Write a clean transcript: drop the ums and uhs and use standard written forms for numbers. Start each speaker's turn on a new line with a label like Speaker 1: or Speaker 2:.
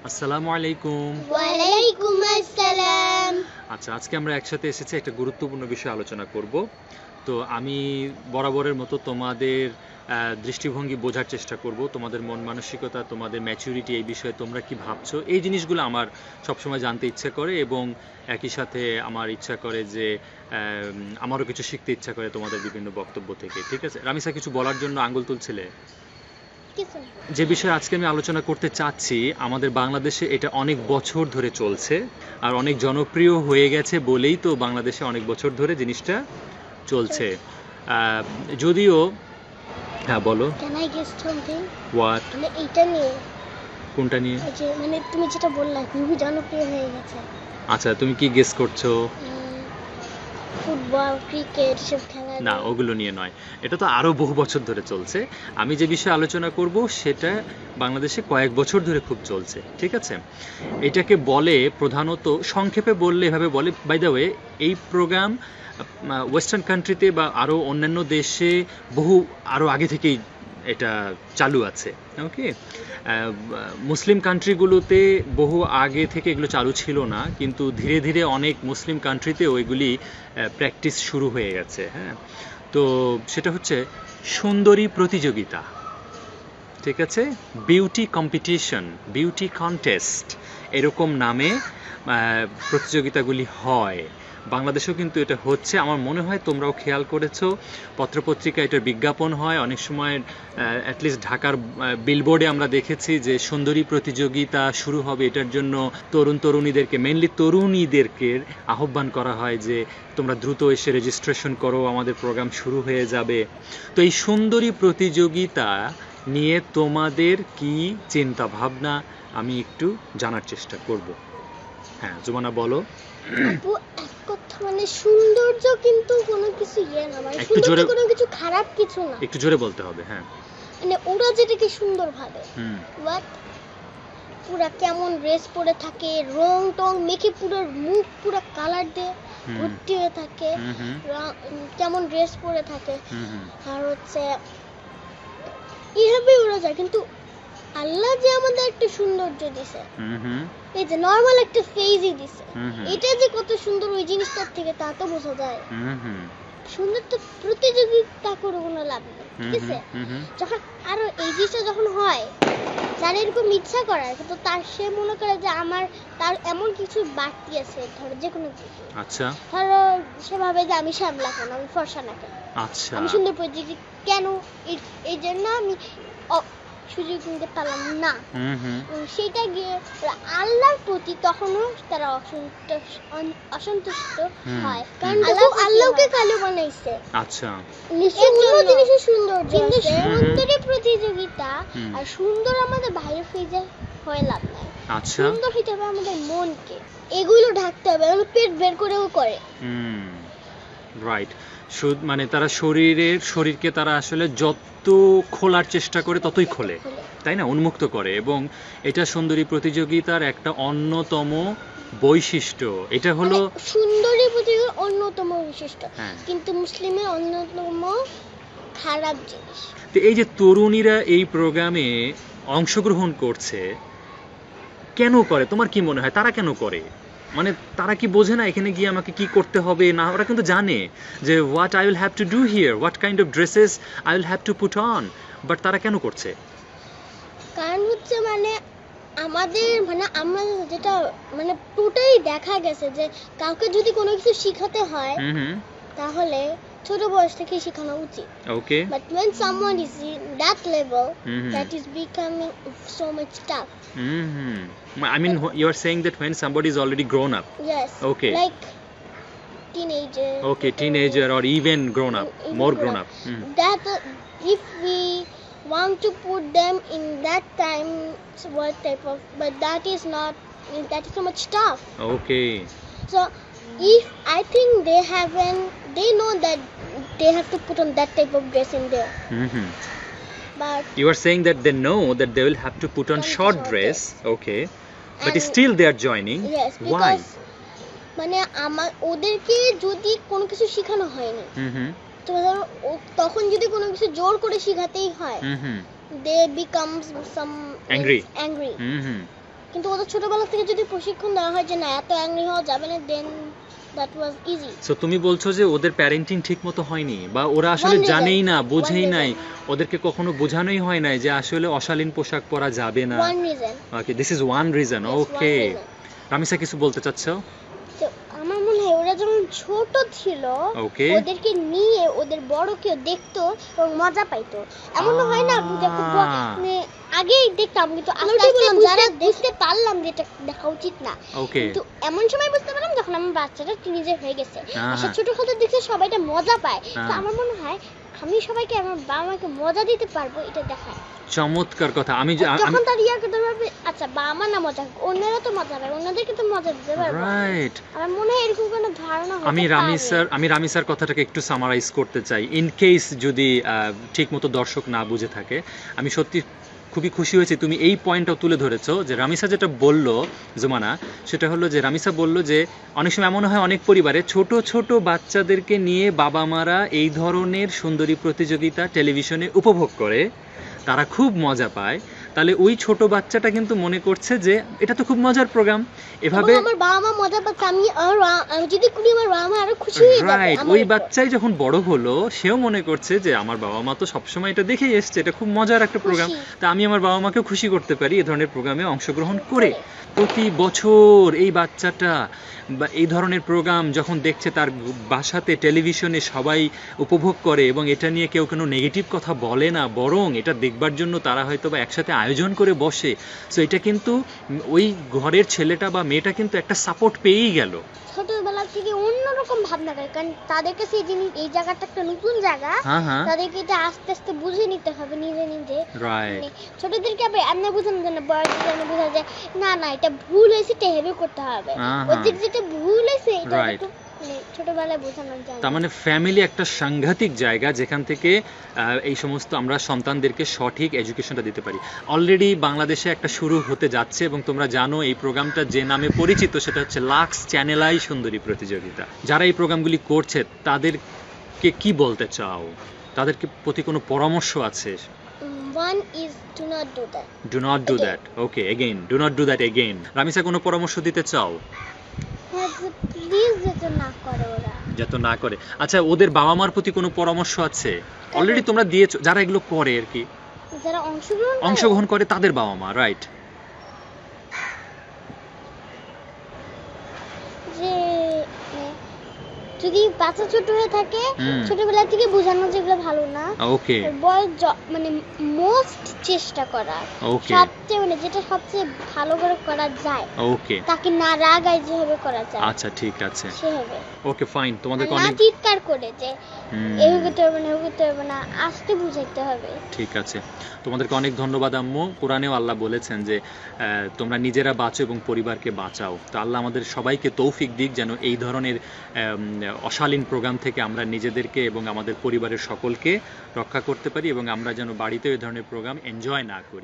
Speaker 1: আসসালামু আলাইকুম।
Speaker 2: ওয়ালাইকুম আসসালাম।
Speaker 1: আচ্ছা, আজকে আমরা একসাথে এসেছি একটা গুরুত্বপূর্ণ বিষয়ে আলোচনা করব। তো আমি বরাবরের মতো তোমাদের দৃষ্টিভঙ্গি বোঝার চেষ্টা করব, তোমাদের মন মানসিকতা, তোমাদের ম্যাচুরিটি, এই বিষয়ে তোমরা কি ভাবছো, এই জিনিসগুলো আমার সবসময় জানতে ইচ্ছে করে এবং একই সাথে আমার ইচ্ছা করে যে আমারও কিছু শিখতে ইচ্ছা করে তোমাদের বিভিন্ন বক্তব্য থেকে। ঠিক আছে রামিসা, কিছু বলার জন্য আঙ্গুল তুলছিলে?
Speaker 2: কিছু না।
Speaker 1: যে বিষয়ে আজকে আমি আলোচনা করতে চাচ্ছি, আমাদের বাংলাদেশে এটা অনেক বছর ধরে চলছে আর অনেক জনপ্রিয় হয়ে গেছে বলেই তো বাংলাদেশে অনেক বছর ধরে জিনিসটা চলছে। যদিও হ্যাঁ বলো।
Speaker 2: Can I guess something?
Speaker 1: What?
Speaker 2: মানে এইটা নিয়ে,
Speaker 1: কোনটা নিয়ে?
Speaker 2: এই যে মানে তুমি যেটা বললা খুবই জনপ্রিয় হয়ে গেছে,
Speaker 1: আচ্ছা, তুমি কি গেস করছো?
Speaker 2: ফুটবল, ক্রিকেট সব খেলা
Speaker 1: না,
Speaker 2: নিয়ে।
Speaker 1: ওগুলো নিয়ে নয়। এটা তো আরো বহু বছর ধরে চলছে। আমি যে বিষয়ে আলোচনা করব সেটা বাংলাদেশে কয়েক বছর ধরে খুব চলছে। ঠিক আছে, এটাকে বলে প্রধানত, সংক্ষেপে বললে এভাবে বলে, বাই দ্য ওয়ে এই প্রোগ্রাম ওয়েস্টার্ন কান্ট্রিতে বা আরও অন্যান্য দেশে বহু আরও আগে থেকেই এটা চালু আছে। ওকে, মুসলিম কান্ট্রিগুলোতে বহু আগে থেকে এগুলো চালু ছিল না, কিন্তু ধীরে ধীরে অনেক মুসলিম কান্ট্রিতেও এগুলি প্র্যাকটিস শুরু হয়ে গেছে। হ্যাঁ, তো সেটা হচ্ছে সুন্দরী প্রতিযোগিতা। ঠিক আছে, বিউটি কম্পিটিশন, বিউটি কন্টেস্ট, এরকম নামে প্রতিযোগিতাগুলি হয়। বাংলাদেশেও কিন্তু এটা হচ্ছে, আমার মনে হয় তোমরাও খেয়াল করেছো, পত্রপত্রিকা এটার বিজ্ঞাপন হয় অনেক সময়। অ্যাটলিস্ট ঢাকার বিলবোর্ডে আমরা দেখেছি যে সুন্দরী প্রতিযোগিতা শুরু হবে, এটার জন্য তরুণীদেরকে, মেনলি তরুণীদেরকে আহ্বান করা হয় যে তোমরা দ্রুত এসে রেজিস্ট্রেশন করো, আমাদের প্রোগ্রাম শুরু হয়ে যাবে। তো এই সুন্দরী প্রতিযোগিতা নিয়ে তোমাদের কি চিন্তা ভাবনা আমি একটু জানার চেষ্টা করব। হ্যাঁ জুমানা বলো।
Speaker 2: আপু, এক কথা মানে সৌন্দর্য কিন্তু কোনো কিছু না, মানে
Speaker 1: একটু জোরে,
Speaker 2: সৌন্দর্য কোনো কিছু খারাপ কিছু না।
Speaker 1: একটু জোরে বলতে হবে। হ্যাঁ,
Speaker 2: মানে ওরা যেটাকে সুন্দর ভাবে,
Speaker 1: হুম,
Speaker 2: বাট পুরা কেমন ড্রেস পরে থাকে, রং টং মেখে পুরো মুখ পুরো কালার দিয়ে
Speaker 1: হুম,
Speaker 2: ভর্তি হয়ে থাকে,
Speaker 1: হুম, হুম,
Speaker 2: কেমন ড্রেস পরে থাকে।
Speaker 1: হুম, হুম,
Speaker 2: আর হচ্ছে এইভাবে ওরা যায়, কিন্তু আল্লাহ যে আমাদের একটা সৌন্দর্য দিছে,
Speaker 1: হুম, হুম,
Speaker 2: এই যে নর্মাল একটা ফেজই দিছে,
Speaker 1: হুম, হুম,
Speaker 2: এটা যে কত সুন্দর ওই জিনিসটার থেকে তা তো বোঝা যায়।
Speaker 1: হুম, হুম,
Speaker 2: সুন্দর তো প্রতিযোগিতা করে কোনো লাভ নেই, ঠিক আছে?
Speaker 1: হুম, হুম,
Speaker 2: যখন আরো এই জিনিসটা যখন হয়, যার এরকম ইচ্ছা করার, কিন্তু তার সে মনে করে যে আমার তার এমন কিছু বাড়তি আছে, ধরো যে কোনো কিছু,
Speaker 1: আচ্ছা,
Speaker 2: ধরো সে ভাবে যে আমি শ্যামলা কেন, আমি ফর্সা না কেন,
Speaker 1: আচ্ছা,
Speaker 2: আমি সুন্দর প্রতিযোগী কেন, এই জন্য আমি সুযোগ নিতে পারলাম না।
Speaker 1: হুম, হুম,
Speaker 2: সেটা গিয়ে আল্লাহর প্রতি তখনও তারা অসন্তুষ্ট
Speaker 1: হুম,
Speaker 2: হয়,
Speaker 1: হুম,
Speaker 2: কারণ আল্লাহকে কালো বানাইছে।
Speaker 1: আচ্ছা,
Speaker 2: নিশ্চয়ই অন্য জিনিসের সুন্দর, কিন্তু
Speaker 1: হুম, হুম,
Speaker 2: সুন্দরী প্রতিযোগিতা
Speaker 1: হুম,
Speaker 2: আর সুন্দর আমাদের বাইরে ফেজে হয়ে লাভ নাই।
Speaker 1: আচ্ছা,
Speaker 2: সুন্দর হইতে হবে আমাদের মনকে, এগুলো ঢাকতে হবে, এগুলো পেট বের করেও করে।
Speaker 1: হুম, রাইট। মানে তারা শরীরকে তারা আসলে যত খোলার চেষ্টা করে ততই খোলে, তাই না, উন্মুক্ত করে। এবং এটা সুন্দরী প্রতিযোগিতার একটা অন্যতম বৈশিষ্ট্য। এটা হলো,
Speaker 2: মানে সুন্দরী প্রতিযোগিতার অন্যতম বৈশিষ্ট্য,
Speaker 1: হ্যাঁ,
Speaker 2: কিন্তু মুসলিমের অন্যতম খারাপ জিনিস।
Speaker 1: তো এই যে তরুণীরা এই প্রোগ্রামে অংশগ্রহণ করছে, কেন করে তোমার কি মনে হয়, তারা কেন করে? মানে তারা কি বোঝে না এখানে গিয়ে আমাকে কি করতে হবে না? ওরা কিন্তু জানে যে what I will have to do here, what kind of dresses I will have to put on, but তারা কেন করছে?
Speaker 2: কারণ হচ্ছে মানে আমাদের মানে আমরা যেটা মানে টোটালি দেখা গেছে যে কাউকে যদি কোনো কিছু শিখাতে হয়
Speaker 1: হুম, হুম,
Speaker 2: তাহলে ছোট বয়স থেকে শেখানো উচিত।
Speaker 1: ওকে,
Speaker 2: But when someone is in that level,
Speaker 1: hmm,
Speaker 2: that is becoming so much tough.
Speaker 1: Hmm, hmm, I mean you are saying that when somebody is already grown up.
Speaker 2: Yes.
Speaker 1: Okay.
Speaker 2: Like teenager.
Speaker 1: Okay, teenager or even grown up,
Speaker 2: Even
Speaker 1: more
Speaker 2: grown
Speaker 1: grown
Speaker 2: up.
Speaker 1: up.
Speaker 2: That if we want to put them in that time, so what type of? But that is not. That is so much tough.
Speaker 1: Okay.
Speaker 2: So if I think they know that they have to put on that type of dress in there,
Speaker 1: Mm-hmm.
Speaker 2: but
Speaker 1: You are saying that they know that they will have to put on short dress, okay, but
Speaker 2: And-
Speaker 1: still they are joining.
Speaker 2: yes,
Speaker 1: Why?
Speaker 2: because মানে আমার ওদেরকে যদি কোনো কিছু শেখানো হয়নি,
Speaker 1: Mm-hmm.
Speaker 2: তো ধরো তখন যদি কোনো কিছু জোর করে শেখাতেই হয়,
Speaker 1: Mm-hmm.
Speaker 2: they become some
Speaker 1: Angry.
Speaker 2: angry.
Speaker 1: Mm-hmm.
Speaker 2: কিন্তু ওদের ছোটবেলা থেকে যদি প্রশিক্ষণ দেওয়া হয় যে না এত অ্যাংরি হওয়া যাবে না, দেন দ্যাট ওয়াজ ইজি।
Speaker 1: সো তুমি বলছো যে ওদের প্যারেন্টিং ঠিক মতো হয়নি, বা ওরা আসলে
Speaker 2: One reason,
Speaker 1: জানেই না, বোঝেই
Speaker 2: one
Speaker 1: নাই,
Speaker 2: reason.
Speaker 1: ওদেরকে কখনো বোঝানোই হয় নাই যে আসলে অশালীন পোশাক পরা যাবে না।
Speaker 2: One reason.
Speaker 1: Okay, this is one reason. Okay, Ramisa কিছু বলতে চাচ্ছো?
Speaker 2: তো আমার মনে হয় ওরা যখন ছোট ছিল
Speaker 1: ওকে,
Speaker 2: ওদেরকে নিয়ে ওদের বড় কেউ দেখতো এবং মজা পাইতো। এমন হয় না যে খুব মানে আগেই দেখতাম কিন্তু আস্তে আস্তে যারা দেখতে পারলাম যে এটা দেখা উচিত না,
Speaker 1: ওকে,
Speaker 2: কিন্তু এমন সময় বুঝতে পারলাম যখন আমার বাচ্চাটা টিনেজার হয়ে গেছে,
Speaker 1: আহা।
Speaker 2: সে ছোটখাটো দেখছে সবাই এটা মজা পায়। তো
Speaker 1: হ্যাঁ।
Speaker 2: আমার মনে হয় আমি সবাইকে আমার বাবা মাকে মজা দিতে পারবো এটা দেখায়।
Speaker 1: চমৎকার কথা। আমি
Speaker 2: তখন তার ইয়া করতে পারবে, আচ্ছা বাবা মা না মজা হোক, অন্যরা তো মজা পাবে, অন্যদেরকে তো মজা দিতে পারবো।
Speaker 1: রাইট,
Speaker 2: আমার মনে হয় এরকম কোনো ধারণা হতে
Speaker 1: আমি রামিসার কথাটাকে একটু সামারাইজ করতে চাই, ইন কেস যদি ঠিক মতো দর্শক না বুঝে থাকে। আমি সত্যি খুবই খুশি হয়েছি তুমি এই পয়েন্টটাও তুলে ধরেছো, যে রামিসা যেটা বললো জুমানা, সেটা হলো যে রামিসা বলল যে অনেক সময় এমন হয় অনেক পরিবারে ছোট ছোট বাচ্চাদেরকে নিয়ে বাবা মারা এই ধরনের সুন্দরী প্রতিযোগিতা টেলিভিশনে উপভোগ করে, তারা খুব মজা পায়। তাহলে ওই ছোট বাচ্চাটা কিন্তু মনে করছে যে এটা তো খুব মজার প্রোগ্রাম, এভাবে
Speaker 2: আমার বাবা মা মজা পাচ্ছে, আমি যদি করি আমার বাবা মা আরো খুশি হয়ে যাবে।
Speaker 1: রাইট, ওই বাচ্চাই যখন বড় হলো সেও মনে করছে যে আমার বাবা মা তো সবসময় এটা দেখেই এসছে, এটা খুব মজার একটা প্রোগ্রাম, তা আমি আমার বাবা মাকে খুশি করতে পারি এ ধরনের প্রোগ্রামে অংশগ্রহণ করে। প্রতি বছর এই বাচ্চাটা বা এই ধরনের প্রোগ্রাম যখন দেখছে তার বাসাতে টেলিভিশনে সবাই উপভোগ করে, এবং এটা নিয়ে কেউ কোনো নেগেটিভ কথা বলে না, বরং এটা দেখবার জন্য তারা হয়তো বা একসাথে আয়োজন করে বসে। সো এটা কিন্তু ওই ঘরের ছেলেটা বা মেয়েটা কিন্তু একটা সাপোর্ট পেয়েই গেল।
Speaker 2: ছোটবেলা থেকে অন্যরকম ভাবনা করে, কারণ তাদের কাছে এই জিনিস, এই জায়গাটা একটা নতুন জায়গা,
Speaker 1: হ্যাঁ হ্যাঁ,
Speaker 2: তাদেরকে এটা আস্তে আস্তে বুঝে নিতে হবে নিজে নিজে।
Speaker 1: রাইট,
Speaker 2: মানে ছোটদেরকে আবার এমনি বোঝানো যায় না, বড়দের যেন বোঝা যায় না না এটা ভুল হয়েছে, এটা হেভি করতে হবে। ওদের যেটা ভুল হয়েছে এটা
Speaker 1: Right.
Speaker 2: একটু মানে ছোটবেলায় বোঝানো যায়
Speaker 1: তার
Speaker 2: না।
Speaker 1: মানে ফ্যামিলি একটা সাংঘাতিক জায়গা যেখান থেকে এই সমস্ত আমরা সন্তানদেরকে সঠিক এডুকেশনটা দিতে পারি। অলরেডি বাংলাদেশে একটা শুরু হতে যাচ্ছে, এবং তোমরা জানো এই প্রোগ্রামটা যে নামে পরিচিত সেটা হচ্ছে লাক্স চ্যানেল আই সুন্দরী প্রতিযোগিতা। যারা এই প্রোগ্রামগুলি করছে তাদেরকে কি বলতে চাও, তাদেরকে প্রতি কোনো পরামর্শ আছে?
Speaker 2: One is do not do that.
Speaker 1: Do not do that. Okay, again do not do that again. Ramisa কোনো পরামর্শ দিতে চাও?
Speaker 2: হ্যাঁ, প্লিজ যেটা না করে ওরা।
Speaker 1: যাতে না করে। আচ্ছা, ওদের বাবা মার প্রতি কোনো পরামর্শ আছে? অলরেডি তোমরা দিয়েছো, যারা এগুলো করে আর কি,
Speaker 2: যারা
Speaker 1: অংশগ্রহণ করে তাদের বাবা মা, রাইট?
Speaker 2: যে মানে, যদি বাচ্চা ছোট হয়ে থাকে
Speaker 1: হুম।
Speaker 2: ছোটবেলা থেকে বোঝানো যেগুলো ভালো না,
Speaker 1: ওকে,
Speaker 2: বয়স মানে মোস্ট চেষ্টা করা,
Speaker 1: ওকে,
Speaker 2: সবচেয়ে মানে যেটা সবচেয়ে ভালো করে করা যায়,
Speaker 1: ওকে,
Speaker 2: তাকে না রাগায় যেভাবে করা যায়
Speaker 1: আচ্ছা ঠিক আছে,
Speaker 2: সেভাবে।
Speaker 1: Okay fine. তোমাদেরকে
Speaker 2: না
Speaker 1: অনেক
Speaker 2: চিৎকার করে যে
Speaker 1: হুম,
Speaker 2: এভাবে করতে হবে না, এভাবে করতে হবে না, আস্তে বুঝাইতে হবে।
Speaker 1: ঠিক আছে, তোমাদেরকে অনেক ধন্যবাদ আম্মু। কোরআনেও আল্লাহ বলেছেন যে তোমরা নিজেরা বাঁচো এবং পরিবারকে বাঁচাও। তো আল্লাহ আমাদের সবাইকে তৌফিক দিক যেন এই ধরনের অশালীন প্রোগ্রাম থেকে আমরা নিজেদেরকে এবং আমাদের পরিবারের সকলকে রক্ষা করতে পারি, এবং আমরা যেন বাড়িতেও এই ধরনের প্রোগ্রাম এনজয় না করি।